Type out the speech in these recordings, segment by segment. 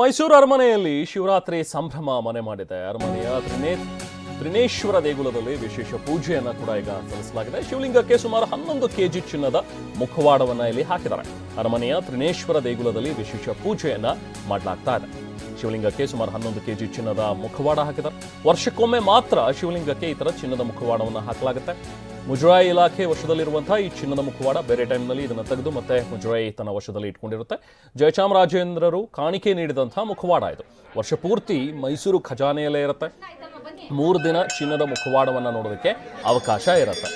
ಮೈಸೂರು ಅರಮನೆಯಲ್ಲಿ ಶಿವರಾತ್ರಿ ಸಂಭ್ರಮ ಮನೆ ಮಾಡಿದೆ. ಅರಮನೆಯ ತ್ರಿನೇಶ್ವರ ದೇಗುಲದಲ್ಲಿ ವಿಶೇಷ ಪೂಜೆಯನ್ನ ಕೂಡ ಈಗ ಸಲ್ಲಿಸಲಾಗಿದೆ. ಶಿವಲಿಂಗಕ್ಕೆ ಸುಮಾರು 11 ಕೆಜಿ ಚಿನ್ನದ ಮುಖವಾಡವನ್ನ ಇಲ್ಲಿ ಹಾಕಿದ್ದಾರೆ. ಅರಮನೆಯ ತ್ರಿನೇಶ್ವರ ದೇಗುಲದಲ್ಲಿ ವಿಶೇಷ ಪೂಜೆಯನ್ನ ಮಾಡಲಾಗ್ತಾ ಇದೆ. ಶಿವಲಿಂಗಕ್ಕೆ ಸುಮಾರು 11 ಕೆಜಿ ಚಿನ್ನದ ಮುಖವಾಡ ಹಾಕಿದ್ದಾರೆ. ವರ್ಷಕ್ಕೊಮ್ಮೆ ಮಾತ್ರ ಶಿವಲಿಂಗಕ್ಕೆ ಈ ತರ ಚಿನ್ನದ ಮುಖವಾಡವನ್ನು ಹಾಕಲಾಗುತ್ತೆ. ಮುಜರಾಯಿ ಇಲಾಖೆ ವಶದಲ್ಲಿರುವಂತಹ ಈ ಚಿನ್ನದ ಮುಖವಾಡ ಬೇರೆ ಟೈಮ್ನಲ್ಲಿ ಇದನ್ನು ತೆಗೆದು ಮತ್ತೆ ಮುಜರಾಯಿ ತನ್ನ ವಶದಲ್ಲಿ ಇಟ್ಕೊಂಡಿರುತ್ತೆ. ಜಯಚಾಮರಾಜೇಂದ್ರರು ಕಾಣಿಕೆ ನೀಡಿದಂತಹ ಮುಖವಾಡ ಇದು. ವರ್ಷ ಪೂರ್ತಿ ಮೈಸೂರು ಖಜಾನೆಯಲ್ಲೇ ಇರುತ್ತೆ. 3 ದಿನ ಚಿನ್ನದ ಮುಖವಾಡವನ್ನು ನೋಡೋದಕ್ಕೆ ಅವಕಾಶ ಇರುತ್ತೆ.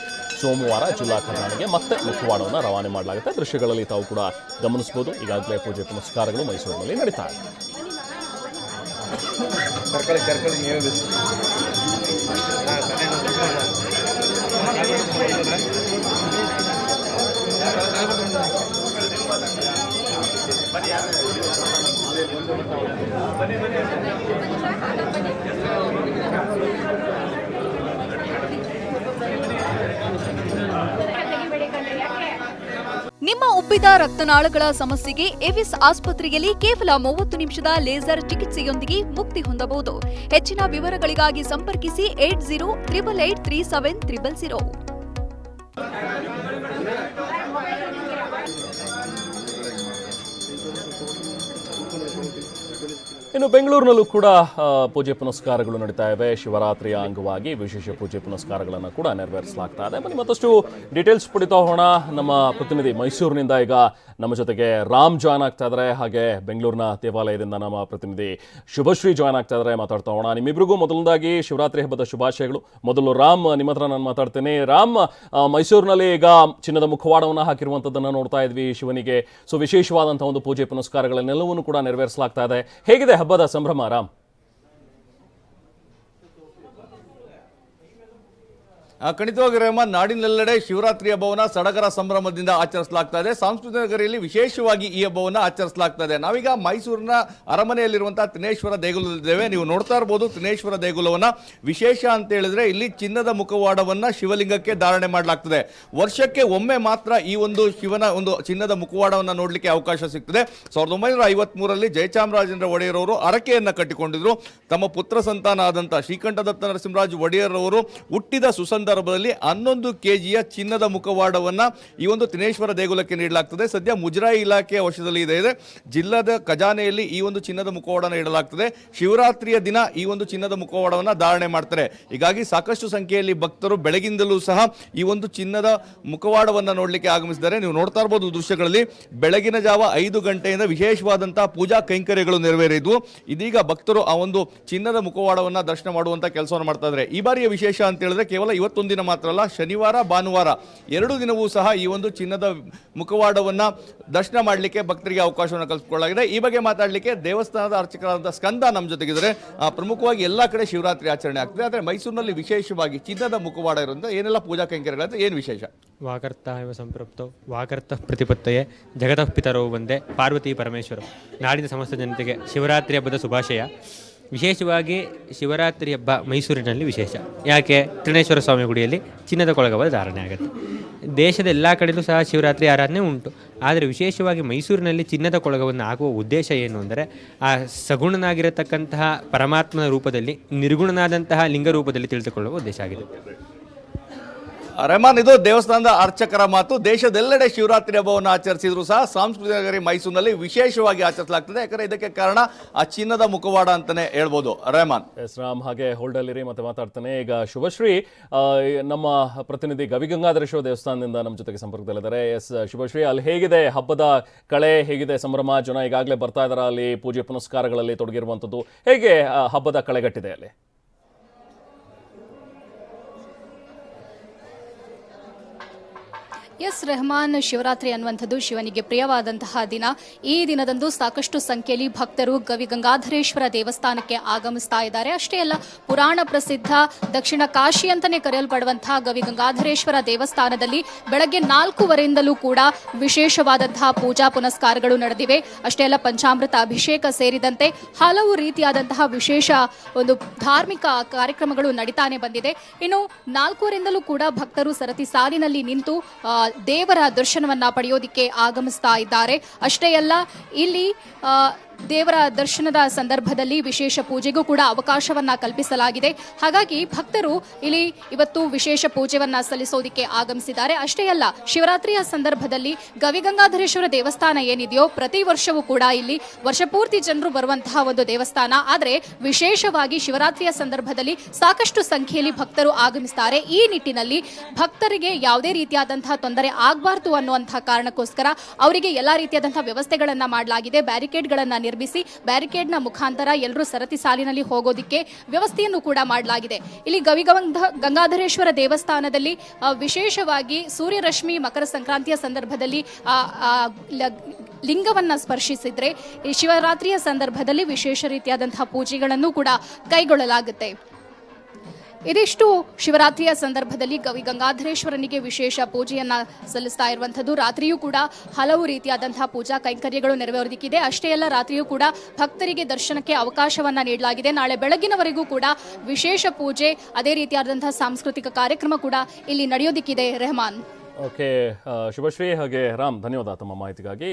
ಸೋಮವಾರ ಜಿಲ್ಲಾ ಖಜಾನೆಗೆ ಮತ್ತೆ ಮುಖವಾಡವನ್ನು ರವಾನೆ ಮಾಡಲಾಗುತ್ತೆ. ದೃಶ್ಯಗಳಲ್ಲಿ ತಾವು ಕೂಡ ಗಮನಿಸಬಹುದು. ಈಗಾಗಲೇ ಪೂಜೆ ಪುನಸ್ಕಾರಗಳು ಮೈಸೂರಿನಲ್ಲಿ ನಡೀತಾ ಇದೆ. ನಿಮ್ಮ ಉಬ್ಬಿದ ರಕ್ತನಾಳಗಳ ಸಮಸ್ಯೆಗೆ ಎವಿಸ್ ಆಸ್ಪತ್ರೆಯಲ್ಲಿ ಕೇವಲ 30 ನಿಮಿಷದ ಲೇಸರ್ ಚಿಕಿತ್ಸೆಯೊಂದಿಗೆ ಮುಕ್ತಿ ಹೊಂದಬಹುದು. ಹೆಚ್ಚಿನ ವಿವರಗಳಿಗಾಗಿ ಸಂಪರ್ಕಿಸಿ 8088837000. ಇನ್ನು ಬೆಂಗಳೂರಿನಲ್ಲೂ ಕೂಡ ಪೂಜೆ ಪುನಸ್ಕಾರಗಳು ನಡೀತಾ ಇವೆ. ಶಿವರಾತ್ರಿಯ ಅಂಗವಾಗಿ ವಿಶೇಷ ಪೂಜೆ ಪುನಸ್ಕಾರಗಳನ್ನು ಕೂಡ ನೆರವೇರಿಸಲಾಗ್ತಾ ಇದೆ. ಬನ್ನಿ ಮತ್ತಷ್ಟು ಡೀಟೇಲ್ಸ್ ಪಡಿತಾ ಹೋಗೋಣ. ನಮ್ಮ ಪ್ರತಿನಿಧಿ ಮೈಸೂರಿನಿಂದ ಈಗ ನಮ್ಮ ಜೊತೆಗೆ ರಾಮ್ ಜಾಯ್ನ್ ಆಗ್ತಾ ಇದ್ದಾರೆ. ಹಾಗೆ ಬೆಂಗಳೂರಿನ ದೇವಾಲಯದಿಂದ ನಮ್ಮ ಪ್ರತಿನಿಧಿ ಶುಭಶ್ರೀ ಜಾಯ್ನ್ ಆಗ್ತಾ ಇದ್ದಾರೆ. ಮಾತಾಡ್ತಾ ಹೋಗೋಣ. ನಿಮ್ಮಿಬ್ಬರಿಗೂ ಮೊದಲನೇದಾಗಿ ಶಿವರಾತ್ರಿ ಹಬ್ಬದ ಶುಭಾಶಯಗಳು. ಮೊದಲು ರಾಮ್, ನಿಮ್ಮ ಹತ್ರ ನಾನು ಮಾತಾಡ್ತೇನೆ. ರಾಮ್, ಮೈಸೂರಿನಲ್ಲಿ ಈಗ ಚಿನ್ನದ ಮುಖವಾಡವನ್ನು ಹಾಕಿರುವಂಥದ್ದನ್ನು ನೋಡ್ತಾ ಇದ್ವಿ ಶಿವನಿಗೆ. ಸೊ ವಿಶೇಷವಾದಂತಹ ಒಂದು ಪೂಜೆ ಪುನಸ್ಕಾರಗಳನ್ನೆಲ್ಲವನ್ನೂ ಕೂಡ ನೆರವೇರಿಸಲಾಗ್ತಾ ಇದೆ. ಹೇಗಿದೆ ಹಬ್ಬದ ಸಂಭ್ರಮ ರಾಮ್? ಖಂಡಿತವಾಗಿ ರೆಹಮಾನ್, ನಾಡಿನೆಲ್ಲೆಡೆ ಶಿವರಾತ್ರಿ ಹಬ್ಬವನ್ನು ಸಡಗರ ಸಂಭ್ರಮದಿಂದ ಆಚರಿಸಲಾಗ್ತಾ ಇದೆ. ಸಾಂಸ್ಕೃತಿಕ ನಗರಿಯಲ್ಲಿ ವಿಶೇಷವಾಗಿ ಈ ಹಬ್ಬವನ್ನು ಆಚರಿಸಲಾಗ್ತಾ ಇದೆ. ನಾವೀಗ ಮೈಸೂರಿನ ಅರಮನೆಯಲ್ಲಿರುವಂತಹ ತ್ರಿನೇಶ್ವರ ದೇಗುಲದಲ್ಲಿದ್ದೇವೆ. ನೀವು ನೋಡ್ತಾ ಇರಬಹುದು ತ್ರಿನೇಶ್ವರ ದೇಗುಲವನ್ನ. ವಿಶೇಷ ಅಂತ ಹೇಳಿದ್ರೆ ಇಲ್ಲಿ ಚಿನ್ನದ ಮುಖವಾಡವನ್ನ ಶಿವಲಿಂಗಕ್ಕೆ ಧಾರಣೆ ಮಾಡಲಾಗ್ತದೆ. ವರ್ಷಕ್ಕೆ ಒಮ್ಮೆ ಮಾತ್ರ ಈ ಒಂದು ಶಿವನ ಒಂದು ಚಿನ್ನದ ಮುಖವಾಡವನ್ನು ನೋಡಲಿಕ್ಕೆ ಅವಕಾಶ ಸಿಗ್ತದೆ. 1953ರಲ್ಲಿ ಜಯಚಾಮರಾಜೇಂದ್ರ ಒಡೆಯರ್ ಅವರು ಹರಕೆಯನ್ನ ಕಟ್ಟಿಕೊಂಡಿದ್ರು. ತಮ್ಮ ಪುತ್ರ ಸಂತಾನ ಆದಂತಹ ಶ್ರೀಕಂಠದತ್ತ ನರಸಿಂಹರಾಜ ಒಡೆಯರ್ ಅವರು ಹುಟ್ಟಿದ ಸುಸಂದರ್ಭದಲ್ಲಿ 11 ಕೆಜಿಯ ಚಿನ್ನದ ಮುಖವಾಡವನ್ನ ಈ ಒಂದು ತ್ರಿನೇಶ್ವರ ದೇಗುಲಕ್ಕೆ ನೀಡಲಾಗ್ತದೆ. ಸದ್ಯ ಮುಜರಾಯಿ ಇಲಾಖೆಯ ವಶದಲ್ಲಿ ಇದೆ. ಜಿಲ್ಲಾದ ಖಜಾನೆಯಲ್ಲಿ ಈ ಒಂದು ಚಿನ್ನದ ಮುಖವಾಡವನ್ನು ಇಡಲಾಗ್ತದೆ. ಶಿವರಾತ್ರಿಯ ದಿನ ಈ ಒಂದು ಚಿನ್ನದ ಮುಖವಾಡವನ್ನು ಧಾರಣೆ ಮಾಡ್ತಾರೆ. ಹೀಗಾಗಿ ಸಾಕಷ್ಟು ಸಂಖ್ಯೆಯಲ್ಲಿ ಭಕ್ತರು ಬೆಳಗಿಂದಲೂ ಸಹ ಈ ಒಂದು ಚಿನ್ನದ ಮುಖವಾಡವನ್ನು ನೋಡಲಿಕ್ಕೆ ಆಗಮಿಸಿದ್ದಾರೆ. ನೀವು ನೋಡ್ತಾ ಇರಬಹುದು ದೃಶ್ಯಗಳಲ್ಲಿ ಬೆಳಗಿನ ಜಾವ 5 ಗಂಟೆಯಿಂದ ವಿಶೇಷವಾದಂತಹ ಪೂಜಾ ಕೈಂಕರ್ಯಗಳು ನೆರವೇರಿದ್ವು. ಇದೀಗ ಭಕ್ತರು ಆ ಒಂದು ಚಿನ್ನದ ಮುಖವಾಡವನ್ನು ದರ್ಶನ ಮಾಡುವಂತ ಕೆಲಸವನ್ನು ಮಾಡ್ತಾ ಇದ್ದಾರೆ. ಈ ಬಾರಿಯ ವಿಶೇಷ ಅಂತ ಹೇಳಿದ್ರೆ ಕೇವಲ ಇವತ್ತೊಂದಿನ ಮಾತ್ರ ಅಲ್ಲ, ಶನಿವಾರ ಭಾನುವಾರ 2 ದಿನವೂ ಸಹ ಈ ಒಂದು ಚಿನ್ನದ ಮುಖವಾಡವನ್ನ ದರ್ಶನ ಮಾಡಲಿಕ್ಕೆ ಭಕ್ತರಿಗೆ ಅವಕಾಶವನ್ನು ಕಲ್ಪಿಸಿಕೊಳ್ಳಲಾಗಿದೆ. ಈ ಬಗ್ಗೆ ಮಾತಾಡಲಿಕ್ಕೆ ದೇವಸ್ಥಾನದ ಅರ್ಚಕರಾದ ಸ್ಕಂದ ನಮ್ಮ ಜೊತೆಗಿದ್ದಾರೆ. ಪ್ರಮುಖವಾಗಿ ಎಲ್ಲಾ ಕಡೆ ಶಿವರಾತ್ರಿ ಆಚರಣೆ ಆಗ್ತದೆ, ಆದರೆ ಮೈಸೂರಿನಲ್ಲಿ ವಿಶೇಷವಾಗಿ ಚಿನ್ನದ ಮುಖವಾಡ ಇರುವಂತ ಏನೆಲ್ಲ ಪೂಜಾ ಕೈಂಕರ್ಯಗಳು, ಏನು ವಿಶೇಷ? ವಾಕರ್ತ ಇವ ಸಂಪ್ರಪ್ತೋ ವಾಕರ್ತ ಪ್ರತಿಪತ್ತಯೇ ಜಗತಃ ಪಿತರೋ ವಂದೇ ಪಾರ್ವತಿ ಪರಮೇಶ್ವರ. ನಾಡಿನ ಸಮಸ್ತ ಜನತೆಗೆ ಶಿವರಾತ್ರಿ ಹಬ್ಬದ ಶುಭಾಶಯ. ವಿಶೇಷವಾಗಿ ಶಿವರಾತ್ರಿ ಹಬ್ಬ ಮೈಸೂರಿನಲ್ಲಿ ವಿಶೇಷ. ಯಾಕೆ? ತ್ರಿನೇಶ್ವರ ಸ್ವಾಮಿ ಗುಡಿಯಲ್ಲಿ ಚಿನ್ನದ ಕೊಳಗವ ಧಾರಣೆ ಆಗುತ್ತೆ. ದೇಶದ ಎಲ್ಲ ಕಡೆಯಲ್ಲೂ ಸಹ ಶಿವರಾತ್ರಿ ಆರಾಧನೆ ಉಂಟು, ಆದರೆ ವಿಶೇಷವಾಗಿ ಮೈಸೂರಿನಲ್ಲಿ ಚಿನ್ನದ ಕೊಳಗವನ್ನು ಹಾಕುವ ಉದ್ದೇಶ ಏನು ಅಂದರೆ ಆ ಸಗುಣನಾಗಿರತಕ್ಕಂತಹ ಪರಮಾತ್ಮನ ರೂಪದಲ್ಲಿ ನಿರ್ಗುಣನಾದಂತಹ ಲಿಂಗ ರೂಪದಲ್ಲಿ ತಿಳಿದುಕೊಳ್ಳುವ ಉದ್ದೇಶ ಆಗಿದೆ. ರೆಹಮಾನ್, ಇದು ದೇವಸ್ಥಾನದ ಅರ್ಚಕರ ಮಾತು. ದೇಶದೆಲ್ಲೆಡೆ ಶಿವರಾತ್ರಿ ಹಬ್ಬವನ್ನು ಆಚರಿಸಿದ್ರು ಸಹ ಸಾಂಸ್ಕೃತಿಕ ನಗರಿ ಮೈಸೂರಿನಲ್ಲಿ ವಿಶೇಷವಾಗಿ ಆಚರಿಸಲಾಗ್ತದೆ. ಯಾಕಂದ್ರೆ ಇದಕ್ಕೆ ಕಾರಣ ಆ ಚಿನ್ನದ ಮುಖವಾಡ ಅಂತಾನೆ ಹೇಳ್ಬೋದು. ರೆಹಮಾನ್, ಎಸ್ ರಾಮ್, ಹಾಗೆ ಹೋಲ್ಡಲ್ಲಿರಿ, ಮತ್ತೆ ಮಾತಾಡ್ತಾನೆ. ಈಗ ಶುಭಶ್ರೀ, ನಮ್ಮ ಪ್ರತಿನಿಧಿ ಗವಿಗಂಗಾಧರೇಶ್ವರ ದೇವಸ್ಥಾನದಿಂದ ನಮ್ಮ ಜೊತೆಗೆ ಸಂಪರ್ಕದಲ್ಲಿದ್ದಾರೆ. ಎಸ್ ಶುಭಶ್ರೀ, ಅಲ್ಲಿ ಹೇಗಿದೆ ಹಬ್ಬದ ಕಳೆ, ಹೇಗಿದೆ ಸಂಭ್ರಮ? ಜನ ಈಗಾಗಲೇ ಬರ್ತಾ ಇದಾರ ಅಲ್ಲಿ ಪೂಜೆ ಪುನಸ್ಕಾರಗಳಲ್ಲಿ ತೊಡಗಿರುವಂಥದ್ದು? ಹೇಗೆ ಹಬ್ಬದ ಕಳೆಗಟ್ಟಿದೆ ಅಲ್ಲಿ? ಎಸ್ ರೆಹಮಾನ್, ಶಿವರಾತ್ರಿ ಅನ್ನುವಂಥದ್ದು ಶಿವನಿಗೆ ಪ್ರಿಯವಾದಂತಹ ದಿನ. ಈ ದಿನದಂದು ಸಾಕಷ್ಟು ಸಂಖ್ಯೆಯಲ್ಲಿ ಭಕ್ತರು ಗವಿಗಂಗಾಧರೇಶ್ವರ ದೇವಸ್ಥಾನಕ್ಕೆ ಆಗಮಿಸ್ತಾ ಇದ್ದಾರೆ. ಅಷ್ಟೇ ಅಲ್ಲ, ಪುರಾಣ ಪ್ರಸಿದ್ಧ ದಕ್ಷಿಣ ಕಾಶಿ ಅಂತಾನೆ ಕರೆಯಲ್ಪಡುವಂತಹ ಗವಿಗಂಗಾಧರೇಶ್ವರ ದೇವಸ್ಥಾನದಲ್ಲಿ ಬೆಳಗ್ಗೆ 4:15ರಿಂದಲೂ ಕೂಡ ವಿಶೇಷವಾದಂತಹ ಪೂಜಾ ಪುನಸ್ಕಾರಗಳು ನಡೆದಿವೆ. ಅಷ್ಟೇ ಅಲ್ಲ, ಪಂಚಾಮೃತ ಅಭಿಷೇಕ ಸೇರಿದಂತೆ ಹಲವು ರೀತಿಯಾದಂತಹ ವಿಶೇಷ ಒಂದು ಧಾರ್ಮಿಕ ಕಾರ್ಯಕ್ರಮಗಳು ನಡೀತಾನೆ ಬಂದಿದೆ. ಇನ್ನು 4:15ರಿಂದಲೂ ಕೂಡ ಭಕ್ತರು ಸರತಿ ಸಾಲಿನಲ್ಲಿ ನಿಂತು ದೇವರ ದರ್ಶನವನ್ನ ಪಡೆಯೋದಿಕ್ಕೆ ಆಗಮಿಸ್ತಾ ಇದ್ದಾರೆ. ಅಷ್ಟೇ ಅಲ್ಲ, ಇಲ್ಲಿ ದೇವರ ದರ್ಶನದ ಸಂದರ್ಭದಲ್ಲಿ ವಿಶೇಷ ಪೂಜೆಗೂ ಕೂಡ ಅವಕಾಶವನ್ನ ಕಲ್ಪಿಸಲಾಗಿದೆ. ಹಾಗಾಗಿ ಭಕ್ತರು ಇಲ್ಲಿ ಇವತ್ತು ವಿಶೇಷ ಪೂಜೆಯನ್ನ ಸಲ್ಲಿಸೋದಕ್ಕೆ ಆಗಮಿಸಿದ್ದಾರೆ. ಅಷ್ಟೇ ಅಲ್ಲ, ಶಿವರಾತ್ರಿಯ ಸಂದರ್ಭದಲ್ಲಿ ಗವಿಗಂಗಾಧರೇಶ್ವರ ದೇವಸ್ಥಾನ ಏನಿದೆಯೋ ಪ್ರತಿ ವರ್ಷವೂ ಕೂಡ ಇಲ್ಲಿ ವರ್ಷಪೂರ್ತಿ ಜನರು ಬರುವಂತಹ ಒಂದು ದೇವಸ್ಥಾನ. ಆದರೆ ವಿಶೇಷವಾಗಿ ಶಿವರಾತ್ರಿಯ ಸಂದರ್ಭದಲ್ಲಿ ಸಾಕಷ್ಟು ಸಂಖ್ಯೆಯಲ್ಲಿ ಭಕ್ತರು ಆಗಮಿಸ್ತಾರೆ. ಈ ನಿಟ್ಟಿನಲ್ಲಿ ಭಕ್ತರಿಗೆ ಯಾವುದೇ ರೀತಿಯಾದಂತಹ ತೊಂದರೆ ಆಗಬಾರ್ದು ಅನ್ನುವಂತಹ ಕಾರಣಕ್ಕೋಸ್ಕರ ಅವರಿಗೆ ಎಲ್ಲಾ ರೀತಿಯಾದಂತಹ ವ್ಯವಸ್ಥೆಗಳನ್ನ ಮಾಡಲಾಗಿದೆ. ಬ್ಯಾರಿಕೇಡ್ಗಳನ್ನ ನಿರ್ಮಿಸಿ ಬ್ಯಾರಿಕೇಡ್ನ ಮುಖಾಂತರ ಎಲ್ಲರೂ ಸರತಿ ಸಾಲಿನಲ್ಲಿ ಹೋಗೋದಿಕ್ಕೆ ವ್ಯವಸ್ಥೆಯನ್ನು ಕೂಡ ಮಾಡಲಾಗಿದೆ. ಇಲ್ಲಿ ಗಂಗಾಧರೇಶ್ವರ ದೇವಸ್ಥಾನದಲ್ಲಿ ವಿಶೇಷವಾಗಿ ಸೂರ್ಯರಶ್ಮಿ ಮಕರ ಸಂಕ್ರಾಂತಿಯ ಸಂದರ್ಭದಲ್ಲಿ ಲಿಂಗವನ್ನ ಸ್ಪರ್ಶಿಸಿದ್ರೆ ಈ ಶಿವರಾತ್ರಿಯ ಸಂದರ್ಭದಲ್ಲಿ ವಿಶೇಷ ರೀತಿಯಾದಂತಹ ಪೂಜೆಗಳನ್ನು ಕೂಡ ಕೈಗೊಳ್ಳಲಾಗುತ್ತೆ. ಇದಿಷ್ಟು ಶಿವರಾತ್ರಿಯ ಸಂದರ್ಭದಲ್ಲಿ ಗಂಗಾಧರೇಶ್ವರನಿಗೆ ವಿಶೇಷ ಪೂಜೆಯನ್ನ ಸಲ್ಲಿಸ್ತಾ ಇರುವಂಥದ್ದು. ರಾತ್ರಿಯೂ ಕೂಡ ಹಲವು ರೀತಿಯಾದಂತಹ ಪೂಜಾ ಕೈಂಕರ್ಯಗಳು ನೆರವೇರೋದಕ್ಕಿದೆ. ಅಷ್ಟೇ ಅಲ್ಲ, ರಾತ್ರಿಯೂ ಕೂಡ ಭಕ್ತರಿಗೆ ದರ್ಶನಕ್ಕೆ ಅವಕಾಶವನ್ನ ನೀಡಲಾಗಿದೆ. ನಾಳೆ ಬೆಳಗಿನವರೆಗೂ ಕೂಡ ವಿಶೇಷ ಪೂಜೆ, ಅದೇ ರೀತಿಯಾದಂತಹ ಸಾಂಸ್ಕೃತಿಕ ಕಾರ್ಯಕ್ರಮ ಕೂಡ ಇಲ್ಲಿ ನಡೆಯೋದಕ್ಕಿದೆ. ರೆಹಮಾನ್. ಓಕೆ, ಶುಭಶ್ರೀ ಹಾಗೆ ರಾಮ್, ಧನ್ಯವಾದ ತಮ್ಮ ಮಾಹಿತಿಗಾಗಿ.